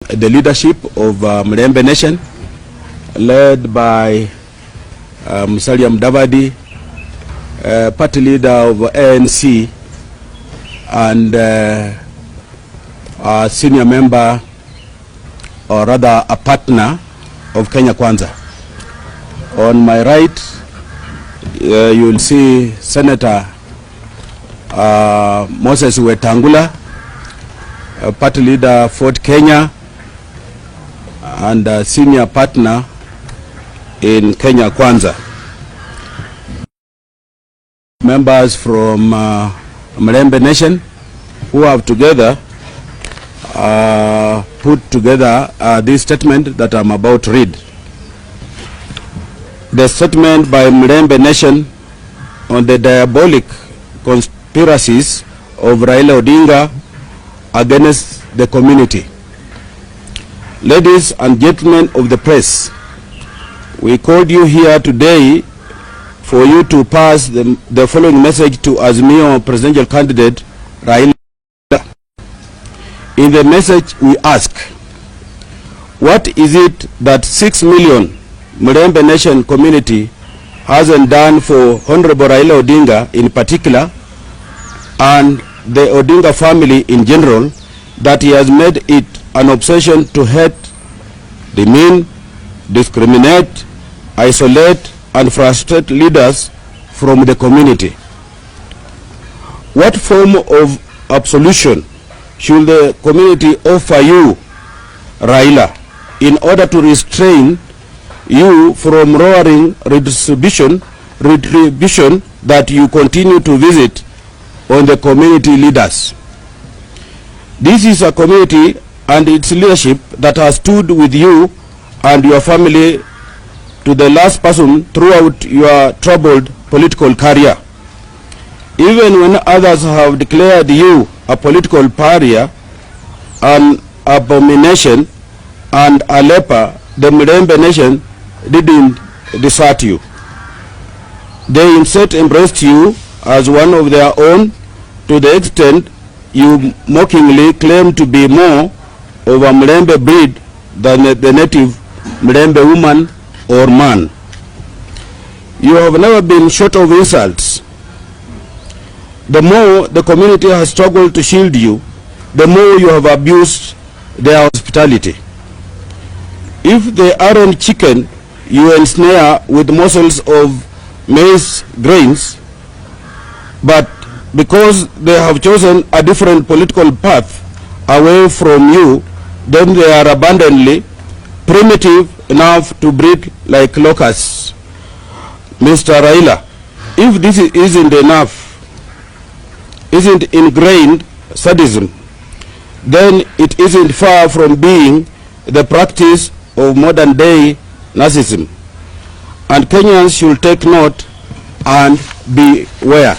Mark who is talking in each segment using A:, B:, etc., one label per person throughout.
A: the leadership of Mutembei Nation, led by Musalia Mudavadi, party leader of ANC, and a senior member, or rather a partner of Kenya Kwanza. On my right, you will see Senator Moses Wetangula, party leader Fort Kenya, and a senior partner in Kenya Kwanza. Members from Mutembei Nation who have together put together this statement that I'm about to read. The statement by Mutembei Nation on the diabolic conspiracies of Raila Odinga against the community. Ladies and gentlemen of the press, we called you here today for you to pass the following message to Azimio presidential candidate Raila. In the message we ask, what is it that 6 million Mutembei Nation community hasn't done for Honorable Raila Odinga in particular, and the Odinga family in general, that he has made it an obsession to hate, demean, discriminate, isolate, and frustrate leaders from the community? What form of absolution should the community offer you, Raila, in order to restrain you from roaring retribution that you continue to visit on the community leaders? This is a community and its leadership that has stood with you and your family to the last person throughout your troubled political career. Even when others have declared you a political pariah, an abomination, and a leper, the Mutembei Nation didn't desert you. They instead embraced you as one of their own, to the extent you mockingly claim to be more of a Mutembei breed than the native Mutembei woman or man. You have never been short of insults. The more the community has struggled to shield you, the more you have abused their hospitality. If they aren't chicken you ensnare with morsels of maize grains, but because they have chosen a different political path away from you, then they are abundantly primitive enough to breed like locusts. Mr. Raila, if this isn't enough, isn't ingrained sadism, then it isn't far from being the practice of modern day narcissism. And Kenyans should take note and beware.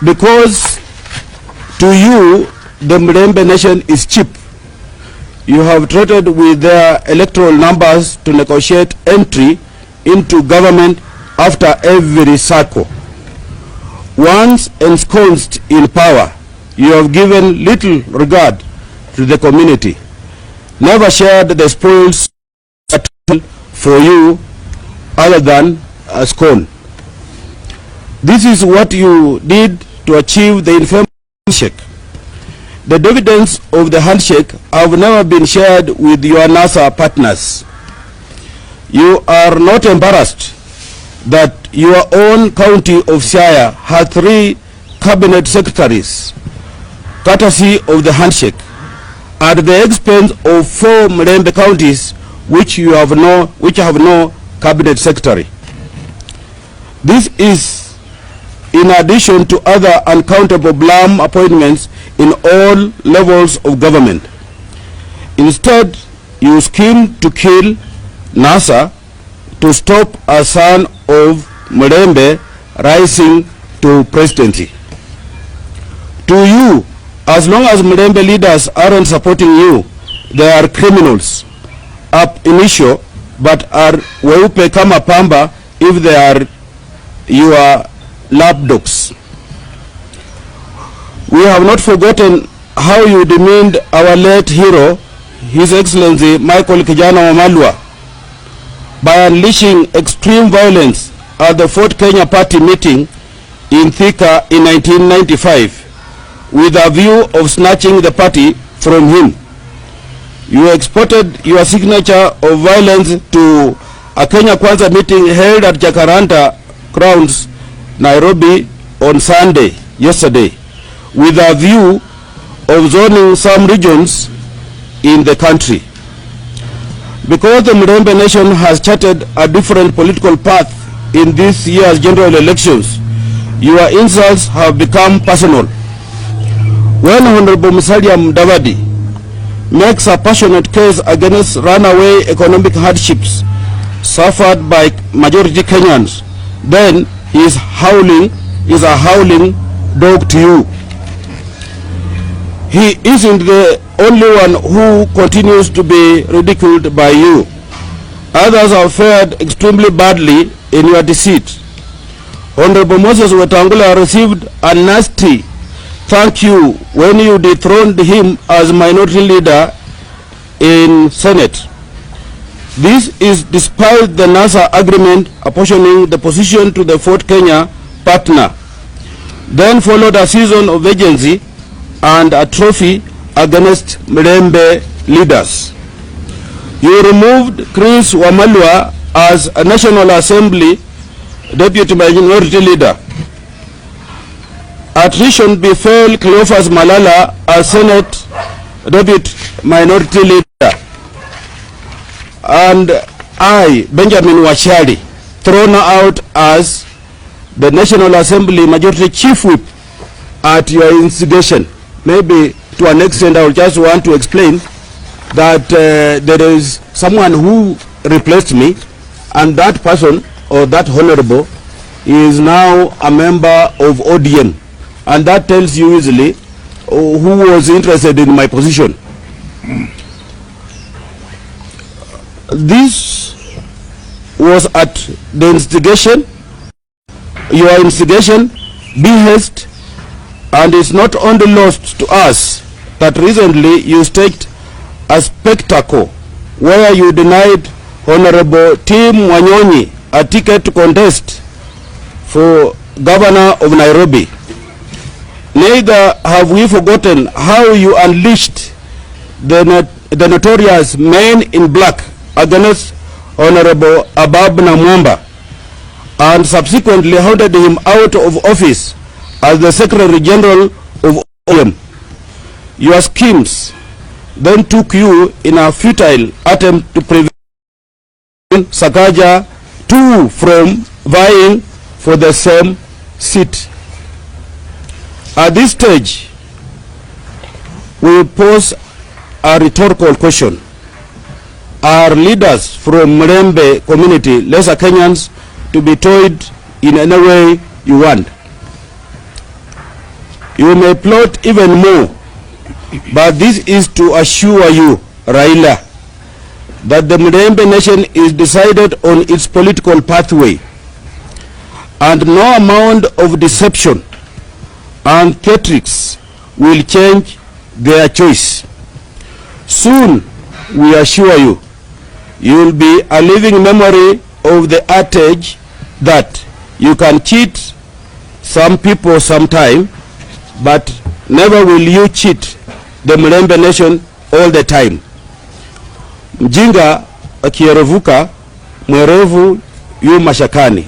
A: Because to you, the Mutembei Nation is cheap. You have traded with their electoral numbers to negotiate entry into government after every cycle. Once ensconced in power, you have given little regard to the community, never shared the spoils for you other than a scorn. This is what you did to achieve the infamous handshake. The dividends of the handshake have never been shared with your NASA partners. You are not embarrassed that your own county of Siaya had 3 cabinet secretaries, courtesy of the handshake, at the expense of 4 Mutembei counties which have no cabinet secretary. This is in addition to other uncountable blam appointments in all levels of government. Instead, you schemed to kill NASA to stop a son of Mutembei rising to presidency. To you, as long as Mutembei leaders aren't supporting you, they are criminals ab initio, but are weupe kama pamba if they are your lapdogs. We have not forgotten how you demeaned our late hero, His Excellency Michael Kijana Wamalwa, by unleashing extreme violence at the Fort Kenya Party meeting in Thika in 1995 with a view of snatching the party from him. You exported your signature of violence to a Kenya Kwanza meeting held at Jacaranda Grounds, Nairobi on Sunday, yesterday, with a view of zoning some regions in the country. Because the Mutembei nation has charted a different political path in this year's general elections, your insults have become personal. When Honorable Musalia Mudavadi makes a passionate case against runaway economic hardships suffered by majority Kenyans, then he is a howling dog to you. He isn't the only one who continues to be ridiculed by you. Others have fared extremely badly in your deceit. Honorable Moses Wetangula received a nasty thank you when you dethroned him as minority leader in Senate. This is despite the NASA agreement apportioning the position to the Fort Kenya partner. Then followed a season of agency and a trophy against Mutembei leaders. You removed Chris Wamalwa as a National Assembly Deputy Minority Leader. Attrition befell Cleophas Malala as Senate Deputy Minority Leader. And I, Benjamin Wachari, thrown out as the National Assembly Majority Chief Whip at your instigation. Maybe to an extent I will just want to explain that there is someone who replaced me, and that person or that honorable is now a member of ODM, and that tells you easily who was interested in my position. This was at the instigation, your instigation, behest, and it's not only lost to us that recently you staged a spectacle where you denied Honorable Tim Wanyonyi a ticket to contest for governor of Nairobi. Neither have we forgotten how you unleashed the notorious Men in Black against Honorable Abab Namwamba and subsequently hounded him out of office as the Secretary General of ODM. Your schemes then took you in a futile attempt to prevent Sakaja too from vying for the same seat. At this stage, we pose a rhetorical question. Are leaders from Mutembei community, lesser Kenyans, to be toyed in any way you want? You may plot even more, but this is to assure you, Raila, that the Mutembei nation is decided on its political pathway, and no amount of deception and theatrics will change their choice. Soon, we assure you, you will be a living memory of the adage that you can cheat some people sometime, but never will you cheat the Mutembei nation all the time. Mjinga akierevuka, mwerevu yu mashakani.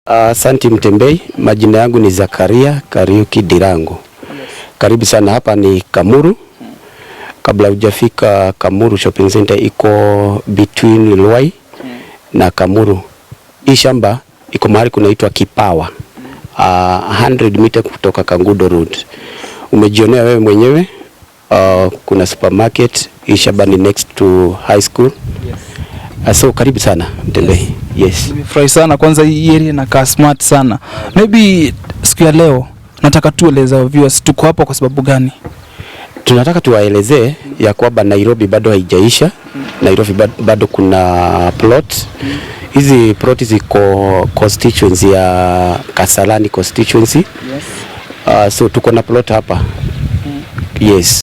B: Asante Mutembei, majina yangu ni Zakaria Kariuki Dirango. Karibu sana, hapa ni Kamuru. Kabla hujafika Kamuru shopping center iko between Luai na Kamuru. Hii shamba iko mahali kunaitwa Kipawa. 100 meter kutoka Kangudo Road. Umejionea wewe mwenyewe, kuna supermarket, hii shamba ni next to high school. Yes. So karibu sana Mutembei. Yes.
C: Nimefurahi sana, kwanza hii area inakaa smart sana. Maybe siku ya leo nataka tueleze viewers tuko hapa kwa sababu gani?
B: Tunataka tuwaelezee ya kwamba Nairobi bado haijaisha. Nairobi bado kuna plot. Hizi plot ziko constituency ya Kasarani constituency. Yes. So tuko na plot hapa. Yes.